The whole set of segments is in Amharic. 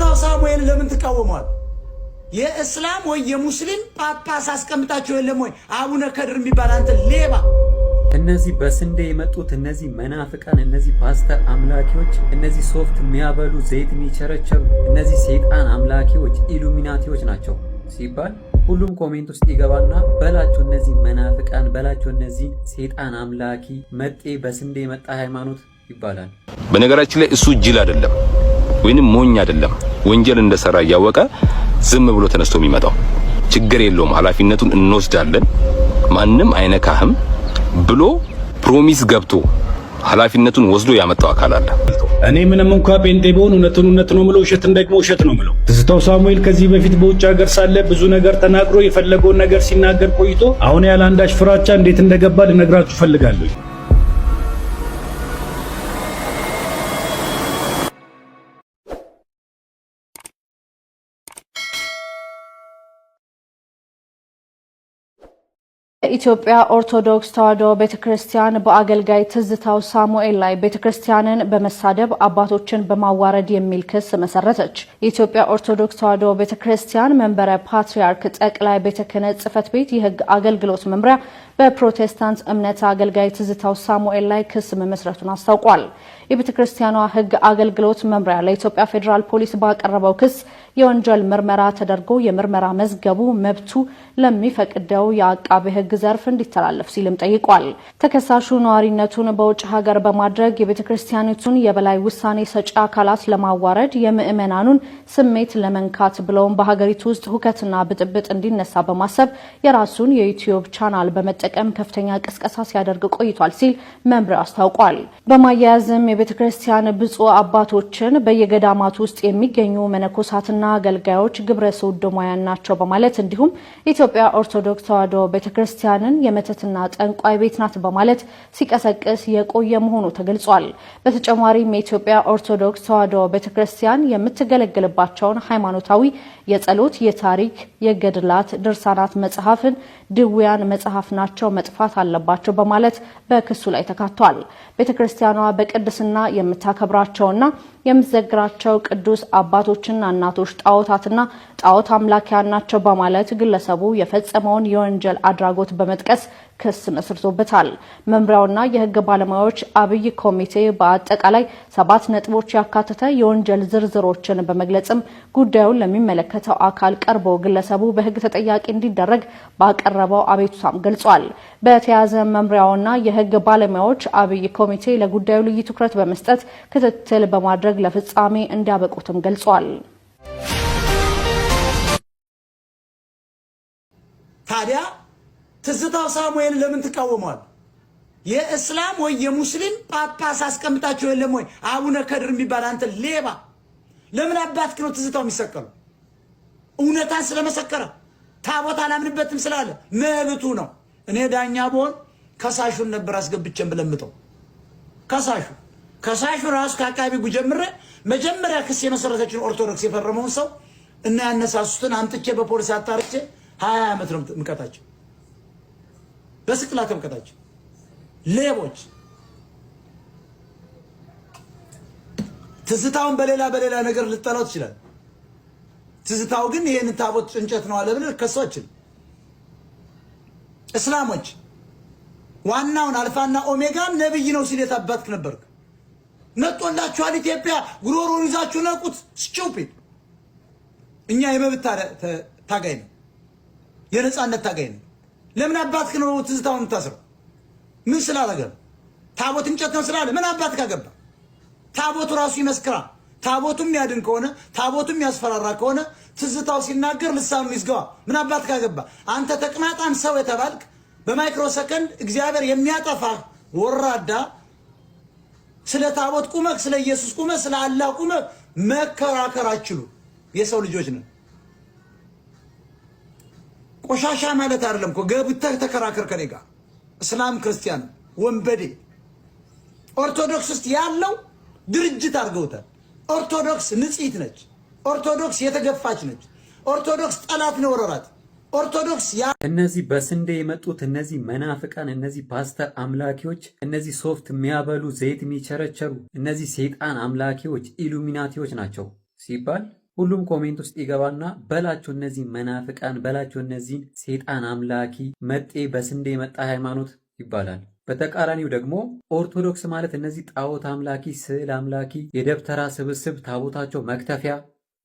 ትዝታው ሳሙኤል ለምን ተቃወሟል? የእስላም ወይ የሙስሊም ጳጳስ አስቀምጣቸው የለም ወይ? አቡነ ከድር የሚባል አንተ ሌባ። እነዚህ በስንዴ የመጡት እነዚህ መናፍቃን፣ እነዚህ ፓስተር አምላኪዎች፣ እነዚህ ሶፍት የሚያበሉ ዘይት የሚቸረቸሩ እነዚህ ሰይጣን አምላኪዎች ኢሉሚናቲዎች ናቸው ሲባል ሁሉም ኮሜንት ውስጥ ይገባና በላቸው እነዚህ መናፍቃን፣ በላቸው እነዚህ ሰይጣን አምላኪ መጤ በስንዴ የመጣ ሃይማኖት ይባላል። በነገራችን ላይ እሱ ጅል አይደለም ወይንም ሞኝ አይደለም። ወንጀል እንደሰራ እያወቀ ዝም ብሎ ተነስቶ የሚመጣው ችግር የለውም ኃላፊነቱን እንወስዳለን ማንንም አይነካህም ብሎ ፕሮሚስ ገብቶ ኃላፊነቱን ወስዶ ያመጣው አካል አለ። እኔ ምንም እንኳን ጴንጤ ብሆን እውነቱን እውነት ነው ምለው ውሸትን ደግሞ ውሸት ነው ምለው። ትዝታው ሳሙኤል ከዚህ በፊት በውጭ ሀገር ሳለ ብዙ ነገር ተናግሮ የፈለገውን ነገር ሲናገር ቆይቶ አሁን ያለ አንዳች ፍራቻ እንዴት እንደገባ ልነግራችሁ ፈልጋለሁ። ኢትዮጵያ ኦርቶዶክስ ተዋሕዶ ቤተክርስቲያን በአገልጋይ ትዝታው ሳሙኤል ላይ ቤተክርስቲያንን በመሳደብ አባቶችን በማዋረድ የሚል ክስ መሰረተች። የኢትዮጵያ ኦርቶዶክስ ተዋሕዶ ቤተክርስቲያን መንበረ ፓትርያርክ ጠቅላይ ቤተ ክህነት ጽሕፈት ቤት የሕግ አገልግሎት መምሪያ በፕሮቴስታንት እምነት አገልጋይ ትዝታው ሳሙኤል ላይ ክስ መመስረቱን አስታውቋል። የቤተክርስቲያኗ ሕግ አገልግሎት መምሪያ ለኢትዮጵያ ፌዴራል ፖሊስ ባቀረበው ክስ የወንጀል ምርመራ ተደርጎ የምርመራ መዝገቡ መብቱ ለሚፈቅደው የአቃቤ ሕግ ዘርፍ እንዲተላለፍ ሲልም ጠይቋል። ተከሳሹ ነዋሪነቱን በውጭ ሀገር በማድረግ የቤተክርስቲያኒቱን የበላይ ውሳኔ ሰጪ አካላት ለማዋረድ የምእመናኑን ስሜት ለመንካት ብለውም በሀገሪቱ ውስጥ ሁከትና ብጥብጥ እንዲነሳ በማሰብ የራሱን የዩቲዩብ ቻናል በመጠቀም ከፍተኛ ቅስቀሳ ሲያደርግ ቆይቷል ሲል መምሪያው አስታውቋል። በማያያዝም የቤተክርስቲያን ብፁዕ አባቶችን በየገዳማት ውስጥ የሚገኙ መነኮሳትና አገልጋዮች ግብረ ሰዶማውያን ናቸው በማለት እንዲሁም ኢትዮጵያ ኦርቶዶክስ ተዋሕዶ ቤተክርስቲያንን የመተትና ጠንቋይ ቤት ናት በማለት ሲቀሰቅስ የቆየ መሆኑ ተገልጿል። በተጨማሪም የኢትዮጵያ ኦርቶዶክስ ተዋሕዶ ቤተክርስቲያን የምትገለገልባቸውን ሃይማኖታዊ የጸሎት፣ የታሪክ፣ የገድላት፣ ድርሳናት መጽሐፍን ድውያን መጽሐፍ ናቸው መጥፋት አለባቸው በማለት በክሱ ላይ ተካቷል። ቤተክርስቲያኗ በቅድስና የምታከብራቸውና የምትዘግራቸው ቅዱስ አባቶችና እናቶች ጣዖታትና ጣዖት አምላኪያን ናቸው በማለት ግለሰቡ የፈጸመውን የወንጀል አድራጎት በመጥቀስ ክስ መስርቶበታል። መምሪያውና የሕግ ባለሙያዎች አብይ ኮሚቴ በአጠቃላይ 7 ነጥቦች ያካተተ የወንጀል ዝርዝሮችን በመግለጽም ጉዳዩን ለሚመለከተው አካል ቀርቦ ግለሰቡ በሕግ ተጠያቂ እንዲደረግ ባቀረበው አቤቱታም ገልጿል። በተያያዘ መምሪያውና የሕግ ባለሙያዎች አብይ ኮሚቴ ለጉዳዩ ልዩ ትኩረት በመስጠት ክትትል በማድረግ ለፍጻሜ እንዲያበቁትም ገልጿል። ታዲያ ትዝታው ሳሙኤል ለምን ተቃወሟል? የእስላም ወይ የሙስሊም ጳጳስ አስቀምጣቸው የለም ወይ? አቡነ ከድር የሚባል አንተ ሌባ፣ ለምን አባትክ ነው ትዝታው የሚሰቀሉ? እውነታን ስለመሰከረ ታቦት አላምንበትም ስላለ መብቱ ነው። እኔ ዳኛ ብሆን ከሳሹን ነበር አስገብቼም ብለምጠው። ከሳሹ ራሱ ከአቃቢ ሕጉ ጀምሬ መጀመሪያ ክስ የመሰረተችን ኦርቶዶክስ የፈረመውን ሰው እና ያነሳሱትን አምጥቼ በፖሊስ አጣርቼ 20 ዓመት ነው ምቀጣቸው፣ በስቅላት ምቀጣቸው። ሌቦች። ትዝታውን በሌላ ነገር ልጠላው ትችላል። ትዝታው ግን ይሄን ታቦት እንጨት ነው አለ ብለህ ከሷችን እስላሞች ዋናውን አልፋና ኦሜጋ ነብይ ነው ሲል የታባትክ ነበርክ። ነጦላችኋል። ኢትዮጵያ ጉሮሮን ይዛችሁ ነቁት። ስቱፒድ። እኛ የመብት ታጋይ ነው፣ የነጻነት ታጋይ ነው። ለምን አባትክ ነው ትዝታውን የምታስረው? ምን ስላደረገ? ታቦት እንጨት ነው ስላለ ምን አባትክ አገባ? ታቦቱ ራሱ ይመስክራል። ታቦቱም ያድን ከሆነ ታቦቱም ያስፈራራ ከሆነ ትዝታው ሲናገር ልሳኑ ይዝጋዋ። ምን አባትክ አገባ? አንተ ተቅማጣም ሰው የተባልክ በማይክሮ ሰከንድ እግዚአብሔር የሚያጠፋ ወራዳ ስለ ታቦት ቁመህ ስለ ኢየሱስ ቁመህ ስለ አላህ ቁመህ መከራከር አትችሉ። የሰው ልጆች ነን። ቆሻሻ ማለት አይደለም እኮ ገብተህ ተከራከር ከኔ ጋር። እስላም ክርስቲያን ወንበዴ ኦርቶዶክስ ውስጥ ያለው ድርጅት አድርገውታል። ኦርቶዶክስ ንጽሕት ነች። ኦርቶዶክስ የተገፋች ነች። ኦርቶዶክስ ጠላት ነው ወረራት። ኦርቶዶክስ እነዚህ በስንዴ የመጡት እነዚህ መናፍቃን፣ እነዚህ ፓስተር አምላኪዎች፣ እነዚህ ሶፍት የሚያበሉ ዘይት የሚቸረቸሩ እነዚህ ሰይጣን አምላኪዎች ኢሉሚናቲዎች ናቸው ሲባል ሁሉም ኮሜንት ውስጥ ይገባና በላቸው እነዚህ መናፍቃን፣ በላቸው እነዚህን ሴጣን አምላኪ መጤ በስንዴ የመጣ ሃይማኖት ይባላል። በተቃራኒው ደግሞ ኦርቶዶክስ ማለት እነዚህ ጣዖት አምላኪ፣ ስዕል አምላኪ፣ የደብተራ ስብስብ ታቦታቸው መክተፊያ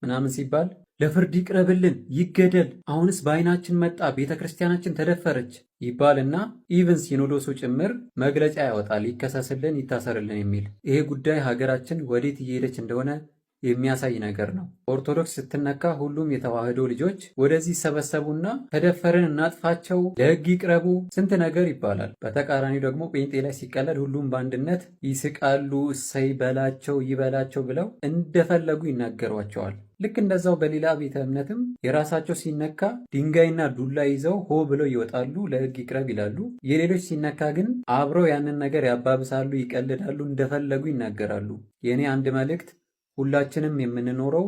ምናምን ሲባል ለፍርድ ይቅረብልን፣ ይገደል፣ አሁንስ በአይናችን መጣ፣ ቤተ ክርስቲያናችን ተደፈረች ይባልና ኢቭን ሲኖዶሱ ጭምር መግለጫ ያወጣል፣ ይከሰስልን፣ ይታሰርልን የሚል። ይሄ ጉዳይ ሀገራችን ወዴት እየሄደች እንደሆነ የሚያሳይ ነገር ነው። ኦርቶዶክስ ስትነካ ሁሉም የተዋህዶ ልጆች ወደዚህ ሰበሰቡና ተደፈርን እናጥፋቸው፣ ለሕግ ይቅረቡ፣ ስንት ነገር ይባላል። በተቃራኒው ደግሞ ጴንጤ ላይ ሲቀለድ ሁሉም በአንድነት ይስቃሉ፣ እሰይ በላቸው ይበላቸው ብለው እንደፈለጉ ይናገሯቸዋል። ልክ እንደዛው በሌላ ቤተ እምነትም የራሳቸው ሲነካ ድንጋይና ዱላ ይዘው ሆ ብለው ይወጣሉ፣ ለሕግ ይቅረብ ይላሉ። የሌሎች ሲነካ ግን አብረው ያንን ነገር ያባብሳሉ፣ ይቀልዳሉ፣ እንደፈለጉ ይናገራሉ። የእኔ አንድ መልእክት ሁላችንም የምንኖረው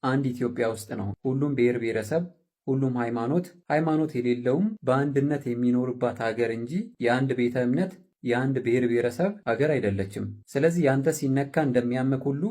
አንድ ኢትዮጵያ ውስጥ ነው። ሁሉም ብሔር ብሔረሰብ፣ ሁሉም ሃይማኖት የሌለውም በአንድነት የሚኖርባት ሀገር እንጂ የአንድ ቤተ እምነት የአንድ ብሔር ብሔረሰብ ሀገር አይደለችም። ስለዚህ ያንተ ሲነካ እንደሚያምክ ሁሉ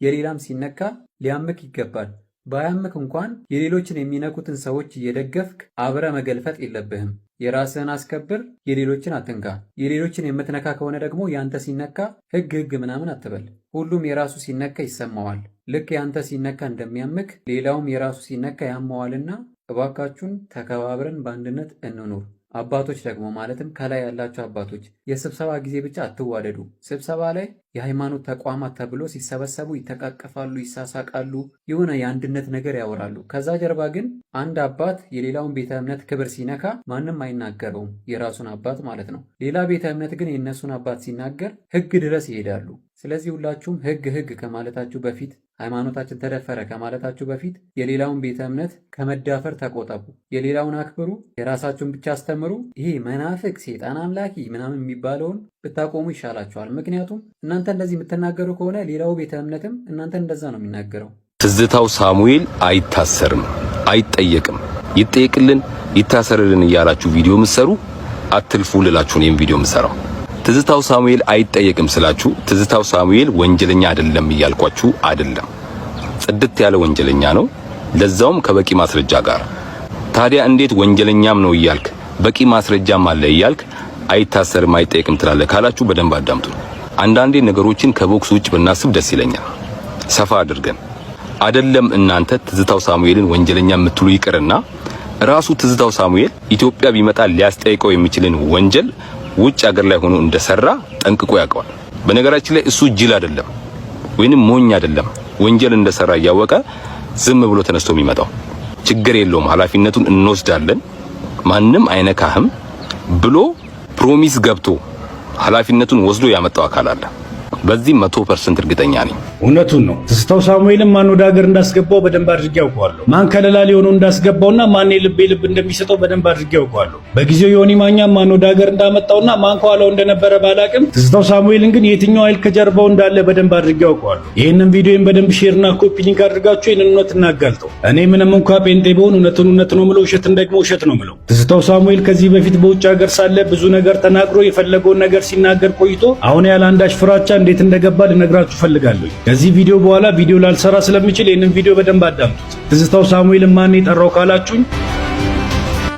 የሌላም ሲነካ ሊያምክ ይገባል። ባያምክ እንኳን የሌሎችን የሚነኩትን ሰዎች እየደገፍክ አብረ መገልፈጥ የለብህም። የራስህን አስከብር፣ የሌሎችን አትንካ። የሌሎችን የምትነካ ከሆነ ደግሞ ያንተ ሲነካ ህግ ምናምን አትበል። ሁሉም የራሱ ሲነካ ይሰማዋል። ልክ ያንተ ሲነካ እንደሚያምክ ሌላውም የራሱ ሲነካ ያመዋልና እባካችሁን ተከባብረን በአንድነት እንኑር። አባቶች ደግሞ ማለትም ከላይ ያላቸው አባቶች የስብሰባ ጊዜ ብቻ አትዋደዱ። ስብሰባ ላይ የሃይማኖት ተቋማት ተብሎ ሲሰበሰቡ ይተቃቀፋሉ፣ ይሳሳቃሉ፣ የሆነ የአንድነት ነገር ያወራሉ። ከዛ ጀርባ ግን አንድ አባት የሌላውን ቤተ እምነት ክብር ሲነካ ማንም አይናገረውም፣ የራሱን አባት ማለት ነው። ሌላ ቤተ እምነት ግን የእነሱን አባት ሲናገር ህግ ድረስ ይሄዳሉ። ስለዚህ ሁላችሁም ህግ ከማለታችሁ በፊት ሃይማኖታችን ተደፈረ ከማለታችሁ በፊት የሌላውን ቤተ እምነት ከመዳፈር ተቆጠቡ። የሌላውን አክብሩ፣ የራሳችሁን ብቻ አስተምሩ። ይሄ መናፍቅ ሴጣን አምላኪ ምናምን የሚባለውን ብታቆሙ ይሻላችኋል። ምክንያቱም እናንተ እንደዚህ የምትናገሩ ከሆነ ሌላው ቤተ እምነትም እናንተ እንደዛ ነው የሚናገረው። ትዝታው ሳሙኤል አይታሰርም፣ አይጠየቅም፣ ይጠየቅልን፣ ይታሰርልን እያላችሁ ቪዲዮ ምሰሩ አትልፉ ልላችሁ ነው ቪዲዮ ምሰራው። ትዝታው ሳሙኤል አይጠየቅም ስላችሁ ትዝታው ሳሙኤል ወንጀለኛ አይደለም እያልኳችሁ አይደለም። ጽድት ያለ ወንጀለኛ ነው፣ ለዛውም ከበቂ ማስረጃ ጋር። ታዲያ እንዴት ወንጀለኛም ነው እያልክ በቂ ማስረጃም አለ እያልክ አይታሰርም አይጠየቅም ትላለህ ካላችሁ በደንብ አዳምጡ። አንዳንዴ ነገሮችን ከቦክስ ውጭ ብናስብ ደስ ይለኛል። ሰፋ አድርገን አይደለም እናንተ ትዝታው ሳሙኤልን ወንጀለኛ የምትሉ ይቅርና ራሱ ትዝታው ሳሙኤል ኢትዮጵያ ቢመጣ ሊያስጠይቀው የሚችልን ወንጀል ውጭ ሀገር ላይ ሆኖ እንደሰራ ጠንቅቆ ያውቀዋል። በነገራችን ላይ እሱ ጅል አይደለም ወይንም ሞኝ አይደለም። ወንጀል እንደሰራ እያወቀ ዝም ብሎ ተነስቶ የሚመጣው ችግር የለውም ኃላፊነቱን እንወስዳለን ማንም አይነካህም ብሎ ፕሮሚስ ገብቶ ኃላፊነቱን ወስዶ ያመጣው አካል አለ። በዚህ 100% እርግጠኛ ነኝ። እውነቱን ነው። ትዝታው ሳሙኤልን ማን ወደ ሀገር እንዳስገባው በደንብ አድርጌ ያውቀዋለሁ። ማን ከለላ ሊሆነው እንዳስገባውና ማን የልብ እንደሚሰጠው በደንብ አድርጌ ያውቀዋለሁ። በጊዜው ዮኒ ማኛ ማን ወደ ሀገር እንዳመጣውና ማን ከኋላው እንደነበረ ባላቅም ትዝታው ሳሙኤልን ግን የትኛው ኃይል ከጀርባው እንዳለ በደንብ አድርጌ ያውቀዋለሁ። ይህንን ቪዲዮን በደንብ ሼርና ኮፒ ሊንክ አድርጋችሁ ይህንን እውነት እናጋልጠው። እኔ ምንም እንኳን ጴንጤ ብሆን እውነቱን እውነት ነው ምለው፣ ውሸትን ደግሞ ውሸት ነው ምለው። ትዝታው ሳሙኤል ከዚህ በፊት በውጭ ሀገር ሳለ ብዙ ነገር ተናግሮ የፈለገውን ነገር ሲናገር ቆይቶ አሁን ያለ አንዳች ፍራቻ እንዴት እንደገባ ልነግራችሁ ፈልጋለሁ። ከዚህ ቪዲዮ በኋላ ቪዲዮ ላልሰራ ስለምችል ይህንን ቪዲዮ በደንብ አዳምጡት። ትዝታው ሳሙኤልን ማን የጠራው ካላችሁኝ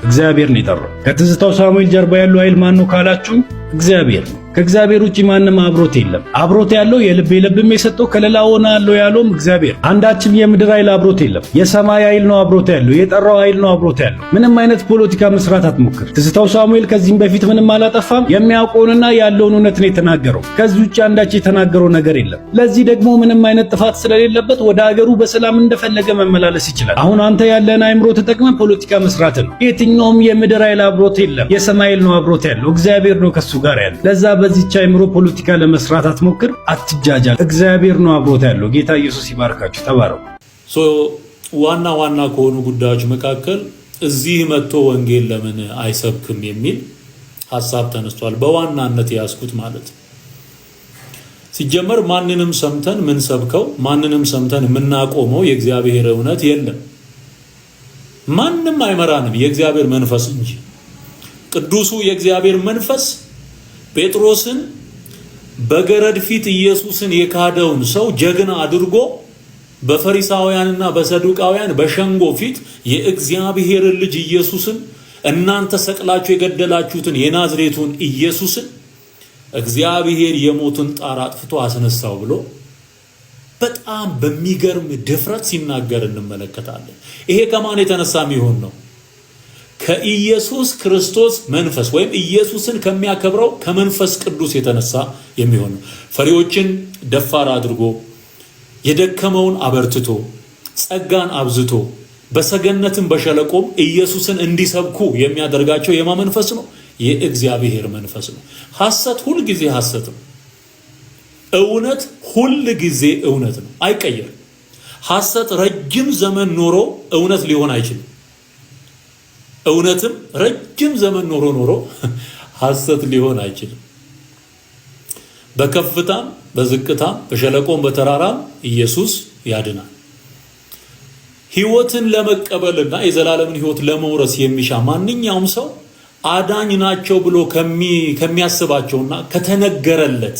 እግዚአብሔር ነው የጠራው። ከትዝታው ሳሙኤል ጀርባ ያለው ኃይል ማን ነው ካላችሁኝ እግዚአብሔር ነው። ከእግዚአብሔር ውጪ ማንም አብሮት የለም። አብሮት ያለው የልብም የሰጠው ከለላ ሆናለሁ ያለውም እግዚአብሔር። አንዳችም የምድር ኃይል አብሮት የለም። የሰማይ ኃይል ነው አብሮት ያለው፣ የጠራው ኃይል ነው አብሮት ያለው። ምንም አይነት ፖለቲካ መስራት አትሞክር። ትዝታው ሳሙኤል ከዚህም በፊት ምንም አላጠፋም። የሚያውቀውንና ያለውን እውነት ነው የተናገረው። ከዚህ ውጪ አንዳች የተናገረው ነገር የለም። ለዚህ ደግሞ ምንም አይነት ጥፋት ስለሌለበት ወደ ሀገሩ በሰላም እንደፈለገ መመላለስ ይችላል። አሁን አንተ ያለን አይምሮ ተጠቅመን ፖለቲካ መስራት ነው። የትኛውም የምድር ኃይል አብሮት የለም። የሰማይ ኃይል ነው አብሮት ያለው፣ እግዚአብሔር ነው ከሱ ጋር ያለው። ለዛ በዚህች አይምሮ ፖለቲካ ለመስራት አትሞክር፣ አትጃጃል። እግዚአብሔር ነው አብሮት ያለው። ጌታ ኢየሱስ ይባርካችሁ። ተባረኩ። ዋና ከሆኑ ጉዳዮች መካከል እዚህ መጥቶ ወንጌል ለምን አይሰብክም የሚል ሐሳብ ተነስቷል። በዋናነት ያስኩት ማለት ሲጀመር ማንንም ሰምተን ምን ሰብከው ማንንም ሰምተን የምናቆመው የእግዚአብሔር እውነት የለም። ማንም አይመራንም የእግዚአብሔር መንፈስ እንጂ። ቅዱሱ የእግዚአብሔር መንፈስ ጴጥሮስን በገረድ ፊት ኢየሱስን የካደውን ሰው ጀግና አድርጎ በፈሪሳውያንና በሰዱቃውያን በሸንጎ ፊት የእግዚአብሔርን ልጅ ኢየሱስን እናንተ ሰቅላችሁ የገደላችሁትን የናዝሬቱን ኢየሱስን እግዚአብሔር የሞትን ጣር አጥፍቶ አስነሳው ብሎ በጣም በሚገርም ድፍረት ሲናገር እንመለከታለን። ይሄ ከማን የተነሳ የሚሆን ነው? ከኢየሱስ ክርስቶስ መንፈስ ወይም ኢየሱስን ከሚያከብረው ከመንፈስ ቅዱስ የተነሳ የሚሆን ነው። ፈሪዎችን ደፋር አድርጎ የደከመውን አበርትቶ ጸጋን አብዝቶ በሰገነትም በሸለቆም ኢየሱስን እንዲሰብኩ የሚያደርጋቸው የማ መንፈስ ነው? የእግዚአብሔር መንፈስ ነው። ሐሰት ሁል ጊዜ ሐሰት ነው። እውነት ሁል ጊዜ እውነት ነው፣ አይቀየርም። ሐሰት ረጅም ዘመን ኖሮ እውነት ሊሆን አይችልም። እውነትም ረጅም ዘመን ኖሮ ሐሰት ሊሆን አይችልም። በከፍታም በዝቅታም በሸለቆም በተራራም ኢየሱስ ያድናል። ሕይወትን ለመቀበልና የዘላለምን ሕይወት ለመውረስ የሚሻ ማንኛውም ሰው አዳኝ ናቸው ብሎ ከሚያስባቸውና ከተነገረለት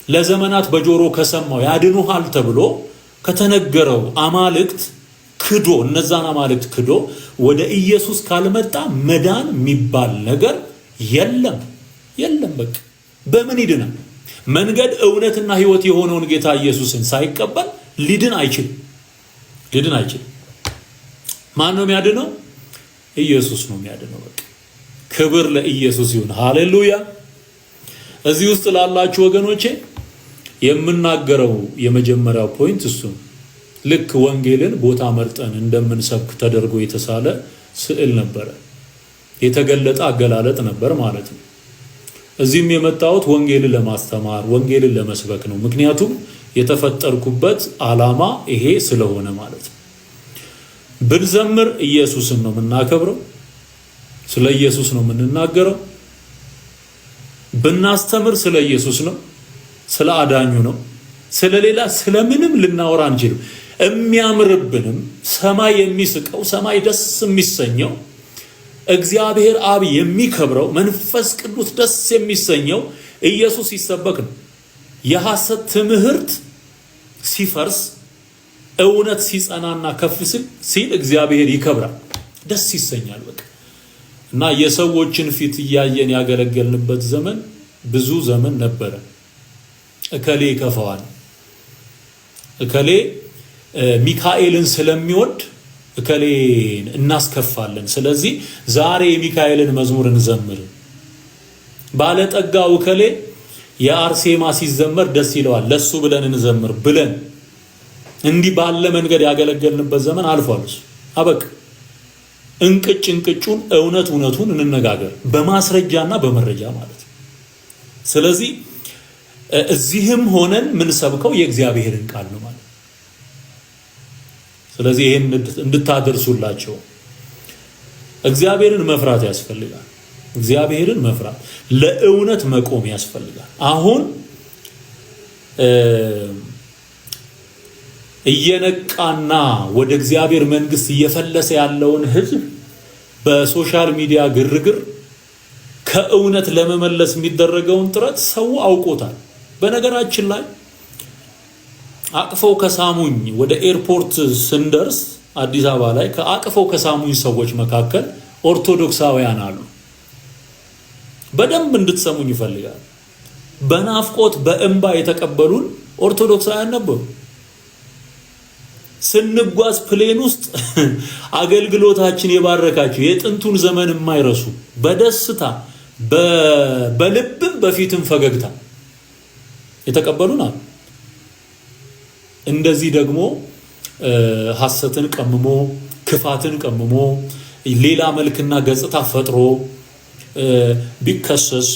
ለዘመናት በጆሮ ከሰማው ያድኑሃል ተብሎ ከተነገረው አማልክት ክዶ እነዛን አማልክት ክዶ ወደ ኢየሱስ ካልመጣ መዳን የሚባል ነገር የለም። በቃ በምን ይድናል? መንገድ እውነትና ሕይወት የሆነውን ጌታ ኢየሱስን ሳይቀበል ሊድን አይችልም። ማን ነው የሚያድነው? ኢየሱስ ነው የሚያድነው። በቃ ክብር ለኢየሱስ ይሁን። ሃሌሉያ። እዚህ ውስጥ ላላችሁ ወገኖቼ የምናገረው የመጀመሪያው ፖይንት እሱ ልክ ወንጌልን ቦታ መርጠን እንደምንሰብክ ተደርጎ የተሳለ ስዕል ነበረ፣ የተገለጠ አገላለጥ ነበር ማለት ነው። እዚህም የመጣሁት ወንጌልን ለማስተማር ወንጌልን ለመስበክ ነው። ምክንያቱም የተፈጠርኩበት ዓላማ ይሄ ስለሆነ ማለት ነው። ብንዘምር ኢየሱስን ነው የምናከብረው፣ ስለ ኢየሱስ ነው የምንናገረው። ብናስተምር ስለ ኢየሱስ ነው፣ ስለ አዳኙ ነው። ስለሌላ ስለምንም ልናወራ አንችልም። የሚያምርብንም ሰማይ የሚስቀው ሰማይ ደስ የሚሰኘው እግዚአብሔር አብ የሚከብረው መንፈስ ቅዱስ ደስ የሚሰኘው ኢየሱስ ሲሰበክ ነው። የሐሰት ትምህርት ሲፈርስ እውነት ሲጸናና ከፍ ሲል እግዚአብሔር ይከብራል፣ ደስ ይሰኛል። በቃ እና የሰዎችን ፊት እያየን ያገለገልንበት ዘመን ብዙ ዘመን ነበረ። እከሌ ይከፋዋል፣ እከሌ ሚካኤልን ስለሚወድ እከሌን እናስከፋለን፣ ስለዚህ ዛሬ የሚካኤልን መዝሙር እንዘምር። ባለጠጋው እከሌ የአርሴማ ሲዘመር ደስ ይለዋል፣ ለሱ ብለን እንዘምር ብለን እንዲህ ባለ መንገድ ያገለገልንበት ዘመን አልፏል። አበቃ። እንቅጩን እውነቱን እንነጋገር በማስረጃና በመረጃ ማለት ነው። ስለዚህ እዚህም ሆነን ምን ሰብከው የእግዚአብሔርን ቃል ነው ማለት። ስለዚህ ይሄን እንድታደርሱላቸው እግዚአብሔርን መፍራት ያስፈልጋል። እግዚአብሔርን መፍራት ለእውነት መቆም ያስፈልጋል። አሁን እየነቃና ወደ እግዚአብሔር መንግስት እየፈለሰ ያለውን ህዝብ በሶሻል ሚዲያ ግርግር ከእውነት ለመመለስ የሚደረገውን ጥረት ሰው አውቆታል። በነገራችን ላይ አቅፈው ከሳሙኝ ወደ ኤርፖርት ስንደርስ አዲስ አበባ ላይ ከአቅፈው ከሳሙኝ ሰዎች መካከል ኦርቶዶክሳውያን አሉ። በደንብ እንድትሰሙኝ ይፈልጋል። በናፍቆት በእንባ የተቀበሉን ኦርቶዶክሳውያን ነበሩ። ስንጓዝ ፕሌን ውስጥ አገልግሎታችን የባረካቸው የጥንቱን ዘመን የማይረሱ በደስታ በልብም በፊትም ፈገግታ የተቀበሉን አሉ። እንደዚህ ደግሞ ሐሰትን ቀምሞ ክፋትን ቀምሞ ሌላ መልክና ገጽታ ፈጥሮ ቢከሰስ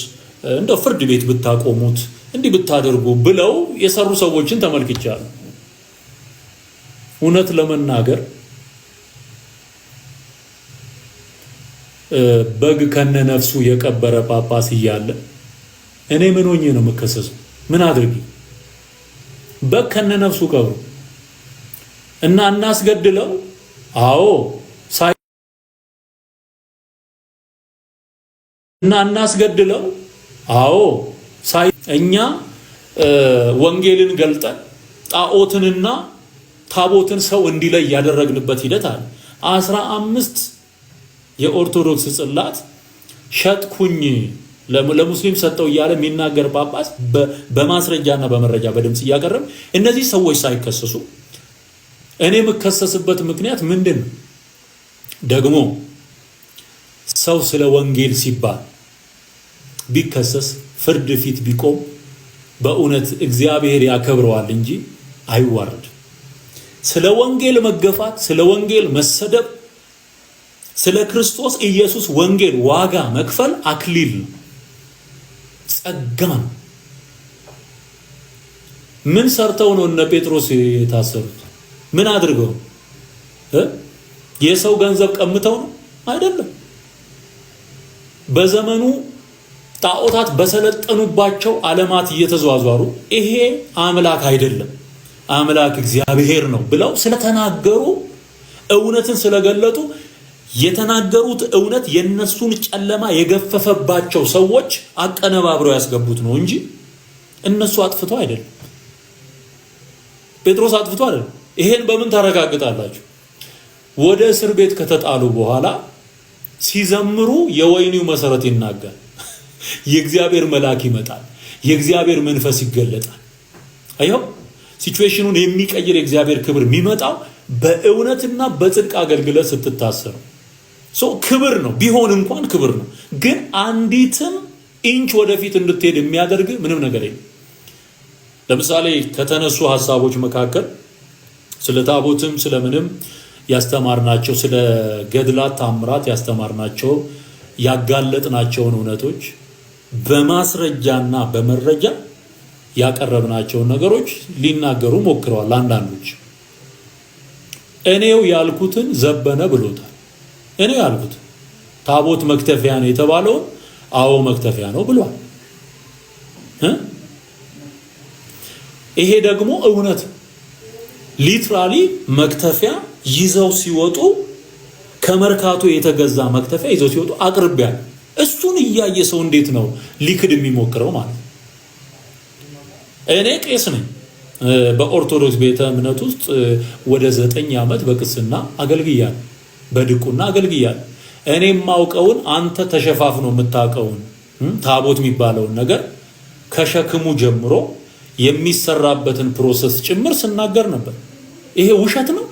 እንደው ፍርድ ቤት ብታቆሙት እንዲህ ብታደርጉ ብለው የሰሩ ሰዎችን ተመልክቻለሁ። እውነት ለመናገር በግ ከነነፍሱ የቀበረ ጳጳስ እያለ እኔ ምን ሆኜ ነው የምከሰሰው? ምን አድርጊ? በግ ከነነፍሱ ቀብሩ እና እናስገድለው? አዎ እና እናስገድለው? አዎ እኛ ወንጌልን ገልጠን ጣዖትንና ታቦትን ሰው እንዲለይ ያደረግንበት ሂደት አለ። 15 የኦርቶዶክስ ጽላት ሸጥኩኝ ለሙስሊም ሰጠው እያለ የሚናገር ጳጳስ በማስረጃና በመረጃ በድምጽ እያቀረብ እነዚህ ሰዎች ሳይከሰሱ እኔ የምከሰስበት ምክንያት ምንድን ነው? ደግሞ ሰው ስለ ወንጌል ሲባል ቢከሰስ ፍርድ ፊት ቢቆም በእውነት እግዚአብሔር ያከብረዋል እንጂ አይዋረድ። ስለ ወንጌል መገፋት፣ ስለ ወንጌል መሰደብ፣ ስለ ክርስቶስ ኢየሱስ ወንጌል ዋጋ መክፈል አክሊል ነው፣ ጸጋ ነው። ምን ሰርተው ነው እነ ጴጥሮስ የታሰሩት? ምን አድርገው? የሰው ገንዘብ ቀምተው ነው? አይደለም። በዘመኑ ጣዖታት በሰለጠኑባቸው ዓለማት እየተዟዟሩ ይሄ አምላክ አይደለም አምላክ እግዚአብሔር ነው ብለው ስለተናገሩ እውነትን ስለገለጡ የተናገሩት እውነት የነሱን ጨለማ የገፈፈባቸው ሰዎች አቀነባብረው ያስገቡት ነው እንጂ እነሱ አጥፍተው አይደለም። ጴጥሮስ አጥፍቶ አይደለም። ይሄን በምን ታረጋግጣላችሁ? ወደ እስር ቤት ከተጣሉ በኋላ ሲዘምሩ የወይኒው መሰረት ይናጋል። የእግዚአብሔር መልአክ ይመጣል። የእግዚአብሔር መንፈስ ይገለጣል። አይው ሲቹዌሽኑን የሚቀይር የእግዚአብሔር ክብር የሚመጣው በእውነትና በጽድቅ አገልግሎት ስትታሰሩ ክብር ነው። ቢሆን እንኳን ክብር ነው። ግን አንዲትም ኢንች ወደፊት እንድትሄድ የሚያደርግ ምንም ነገር የለም። ለምሳሌ ከተነሱ ሐሳቦች መካከል ስለ ታቦትም ስለምንም ያስተማርናቸው፣ ስለ ገድላት ታምራት ያስተማርናቸው፣ ያጋለጥናቸውን እውነቶች በማስረጃና በመረጃ ያቀረብናቸውን ነገሮች ሊናገሩ ሞክረዋል። አንዳንዶች እኔው ያልኩትን ዘበነ ብሎታል። እኔው ያልኩት ታቦት መክተፊያ ነው የተባለውን አዎ መክተፊያ ነው ብሏል። ይሄ ደግሞ እውነት ሊትራሊ መክተፊያ ይዘው ሲወጡ ከመርካቶ የተገዛ መክተፊያ ይዘው ሲወጡ አቅርቢያል። እሱን እያየ ሰው እንዴት ነው ሊክድ የሚሞክረው ማለት ነው? እኔ ቄስ ነኝ። በኦርቶዶክስ ቤተ እምነት ውስጥ ወደ 9 ዓመት በቅስና አገልግያለሁ፣ በድቁና አገልግያለሁ። እኔ የማውቀውን አንተ ተሸፋፍኖ የምታውቀውን ታቦት የሚባለውን ነገር ከሸክሙ ጀምሮ የሚሰራበትን ፕሮሰስ ጭምር ስናገር ነበር። ይሄ ውሸት ነው?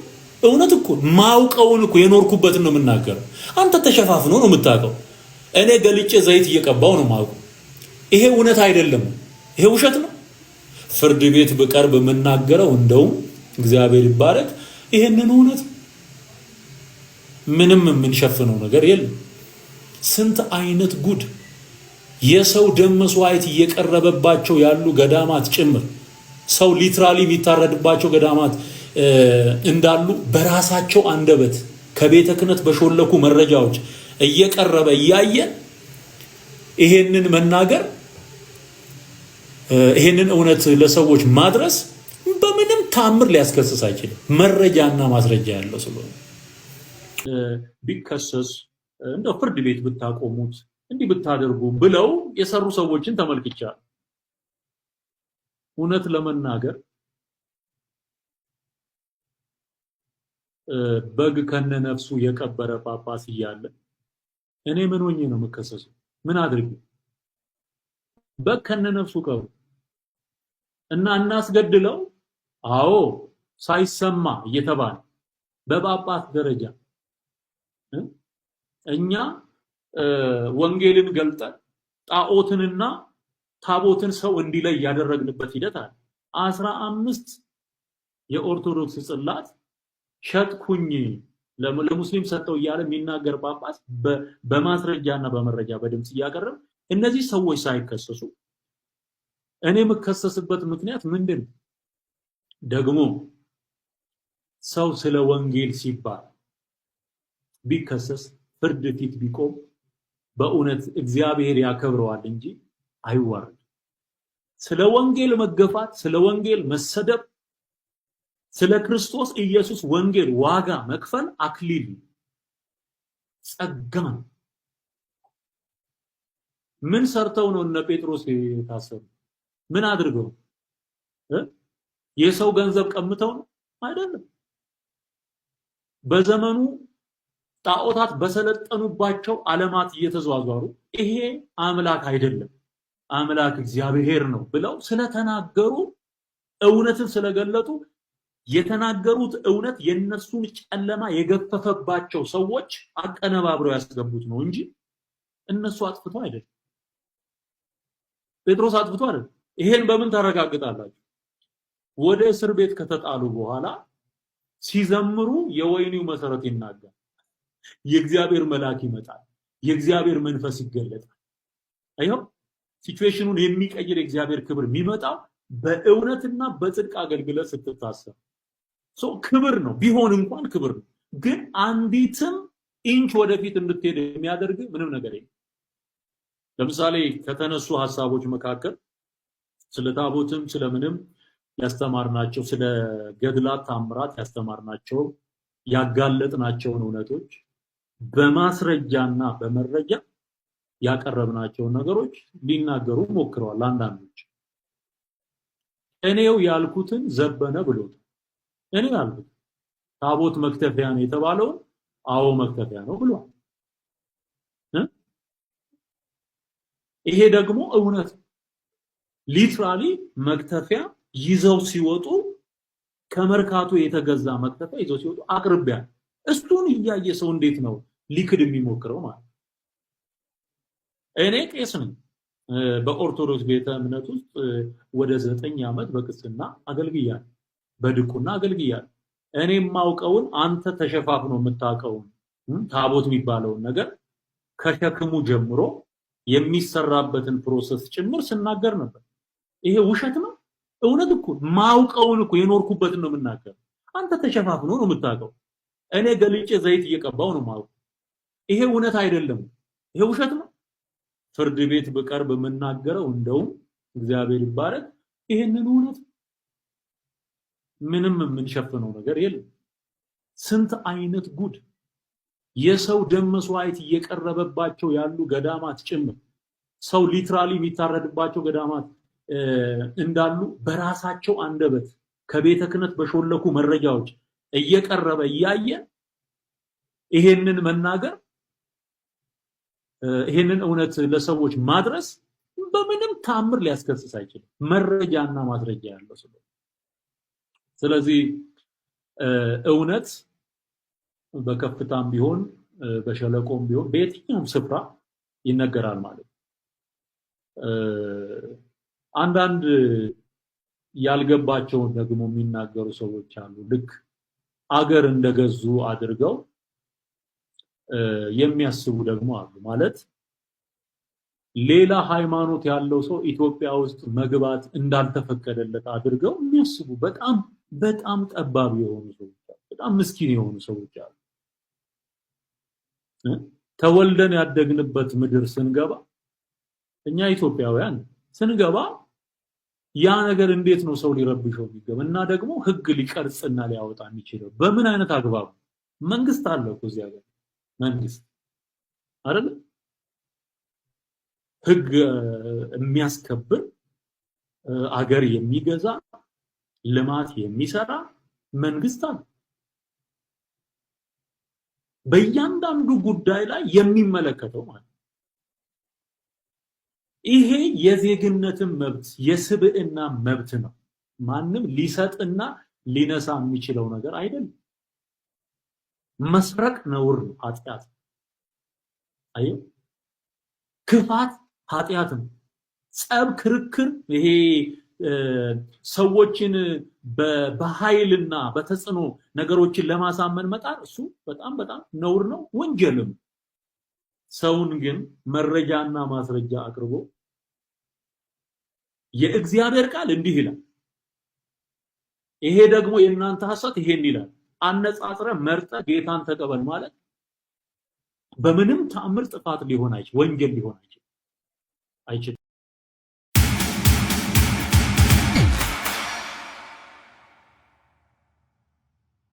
እውነት እኮ ማውቀውን እኮ የኖርኩበትን ነው የምናገረው። አንተ ተሸፋፍኖ ነው የምታውቀው፣ እኔ ገልጬ ዘይት እየቀባው ነው ማውቀው። ይሄ እውነት አይደለም፣ ይሄ ውሸት ነው። ፍርድ ቤት በቀርብ የምናገረው እንደውም እግዚአብሔር ይባረክ ይሄንን እውነት ምንም የምንሸፍነው ነገር የለም። ስንት አይነት ጉድ የሰው ደም መስዋዕት እየቀረበባቸው ያሉ ገዳማት ጭምር ሰው ሊትራሊ የሚታረድባቸው ገዳማት እንዳሉ በራሳቸው አንደበት ከቤተ ክህነት በሾለኩ መረጃዎች እየቀረበ እያየን ይሄንን መናገር ይሄንን እውነት ለሰዎች ማድረስ በምንም ታምር ሊያስከስስ አይችልም። መረጃና ማስረጃ ያለው ስለሆነ ቢከሰስ እንደው ፍርድ ቤት ብታቆሙት እንዲህ ብታደርጉ ብለው የሰሩ ሰዎችን ተመልክቻለሁ። እውነት ለመናገር በግ ከነነፍሱ የቀበረ ጳጳስ እያለ እኔ ምን ሆኜ ነው የምከሰሰው? ምን አድርጌ? በግ ከነነፍሱ ቀብሩ እና እናስገድለው? አዎ ሳይሰማ እየተባለ በጳጳስ ደረጃ እኛ ወንጌልን ገልጠን ጣዖትንና ታቦትን ሰው እንዲለይ ያደረግንበት ሂደት አለ። 15 የኦርቶዶክስ ጽላት ሸጥኩኝ ለሙስሊም ሰጠው እያለ የሚናገር ጳጳስ በማስረጃና በመረጃ በድምጽ እያቀረብ እነዚህ ሰዎች ሳይከሰሱ እኔ የምከሰስበት ምክንያት ምንድን ነው? ደግሞ ሰው ስለ ወንጌል ሲባል ቢከሰስ ፍርድ ፊት ቢቆም በእውነት እግዚአብሔር ያከብረዋል እንጂ አይዋረድ። ስለ ወንጌል መገፋት፣ ስለ ወንጌል መሰደብ፣ ስለ ክርስቶስ ኢየሱስ ወንጌል ዋጋ መክፈል አክሊል ጸጋ ነው። ምን ሰርተው ነው እነ ጴጥሮስ የታሰሩ? ምን አድርገው? የሰው ገንዘብ ቀምተው ነው? አይደለም። በዘመኑ ጣዖታት በሰለጠኑባቸው ዓለማት እየተዟዟሩ ይሄ አምላክ አይደለም አምላክ እግዚአብሔር ነው ብለው ስለተናገሩ እውነትን ስለገለጡ የተናገሩት እውነት የነሱን ጨለማ የገፈፈባቸው ሰዎች አቀነባብረው ያስገቡት ነው እንጂ እነሱ አጥፍቶ አይደለም። ጴጥሮስ አጥፍቶ አይደለም። ይሄን በምን ታረጋግጣላችሁ? ወደ እስር ቤት ከተጣሉ በኋላ ሲዘምሩ የወይኒው መሰረት ይናጋል። የእግዚአብሔር መልአክ ይመጣል። የእግዚአብሔር መንፈስ ይገለጣል። አይው ሲቹዌሽኑን የሚቀይር የእግዚአብሔር ክብር የሚመጣው በእውነትና በጽድቅ አገልግሎት ስትታሰብ ክብር ነው። ቢሆን እንኳን ክብር ነው። ግን አንዲትም ኢንች ወደፊት እንድትሄድ የሚያደርግ ምንም ነገር የለም። ለምሳሌ ከተነሱ ሐሳቦች መካከል ስለ ታቦትም ስለምንም ያስተማርናቸው፣ ስለ ገድላት ታምራት ያስተማርናቸው፣ ያጋለጥናቸውን እውነቶች በማስረጃና በመረጃ ያቀረብናቸው ነገሮች ሊናገሩ ሞክረዋል። አንዳንዶች እኔው ያልኩትን ዘበነ ብሎት እኔ ያልኩት ታቦት መክተፊያ ነው የተባለው አዎ መክተፊያ ነው ብሏል። ይሄ ደግሞ እውነት ሊትራሊ መክተፊያ ይዘው ሲወጡ ከመርካቶ የተገዛ መክተፊያ ይዘው ሲወጡ አቅርቢያ እሱን እያየ ሰው እንዴት ነው ሊክድ የሚሞክረው ማለት? እኔ ቄስ ነኝ። በኦርቶዶክስ ቤተ እምነት ውስጥ ወደ 9 ዓመት በቅስና አገልግያለሁ፣ በድቁና አገልግያለሁ። እኔ የማውቀውን አንተ ተሸፋፍኖ የምታውቀውን ታቦት የሚባለውን ነገር ከሸክሙ ጀምሮ የሚሰራበትን ፕሮሰስ ጭምር ስናገር ነበር። ይሄ ውሸት ነው? እውነት እኮ ማውቀውን እኮ የኖርኩበትን ነው የምናገር። አንተ ተሸፋፍኖ ነው የምታውቀው፣ እኔ ገልጬ ዘይት እየቀባው ነው ማውቀው። ይሄ እውነት አይደለም። ይሄ ውሸት ነው። ፍርድ ቤት በቀርብ የምናገረው እንደውም እግዚአብሔር ይባረክ ይሄንን እውነት ምንም የምንሸፍነው ነገር የለም። ስንት አይነት ጉድ የሰው ደም መስዋዕት እየቀረበባቸው ያሉ ገዳማት ጭምር ሰው ሊትራሊ የሚታረድባቸው ገዳማት እንዳሉ በራሳቸው አንደበት ከቤተ ክህነት በሾለኩ መረጃዎች እየቀረበ እያየ ይሄንን መናገር ይሄንን እውነት ለሰዎች ማድረስ በምንም ታምር ሊያስከስስ አይችልም፣ መረጃና ማስረጃ ያለው ስለሆነ። ስለዚህ እውነት በከፍታም ቢሆን በሸለቆም ቢሆን በየትኛውም ስፍራ ይነገራል ማለት ነው። አንዳንድ ያልገባቸውን ደግሞ የሚናገሩ ሰዎች አሉ። ልክ አገር እንደገዙ አድርገው የሚያስቡ ደግሞ አሉ። ማለት ሌላ ሃይማኖት ያለው ሰው ኢትዮጵያ ውስጥ መግባት እንዳልተፈቀደለት አድርገው የሚያስቡ በጣም ጠባብ የሆኑ ሰዎች አሉ። በጣም ምስኪን የሆኑ ሰዎች አሉ። ተወልደን ያደግንበት ምድር ስንገባ እኛ ኢትዮጵያውያን ስንገባ ያ ነገር እንዴት ነው ሰው ሊረብሸው የሚገባ? እና ደግሞ ህግ ሊቀርጽና ሊያወጣ የሚችለው በምን አይነት አግባብ? መንግስት አለ እኮ እዚህ ሀገር መንግስት አይደል? ህግ የሚያስከብር አገር የሚገዛ ልማት የሚሰራ መንግስት አለ። በእያንዳንዱ ጉዳይ ላይ የሚመለከተው ማለት ይሄ የዜግነትን መብት የስብዕና መብት ነው። ማንም ሊሰጥና ሊነሳ የሚችለው ነገር አይደለም። መስረቅ ነውር ነው፣ ኃጢአት። አየው፣ ክፋት ኃጢአት ነው። ጸብ፣ ክርክር፣ ይሄ ሰዎችን በኃይልና በተጽዕኖ ነገሮችን ለማሳመን መጣር እሱ በጣም ነውር ነው፣ ወንጀልም። ሰውን ግን መረጃና ማስረጃ አቅርቦ የእግዚአብሔር ቃል እንዲህ ይላል፣ ይሄ ደግሞ የእናንተ ሐሳብ ይሄን ይላል፣ አነጻጽረ መርጠ ጌታን ተቀበል ማለት በምንም ተአምር ጥፋት ሊሆን አይችል፣ ወንጀል ሊሆን አይችል።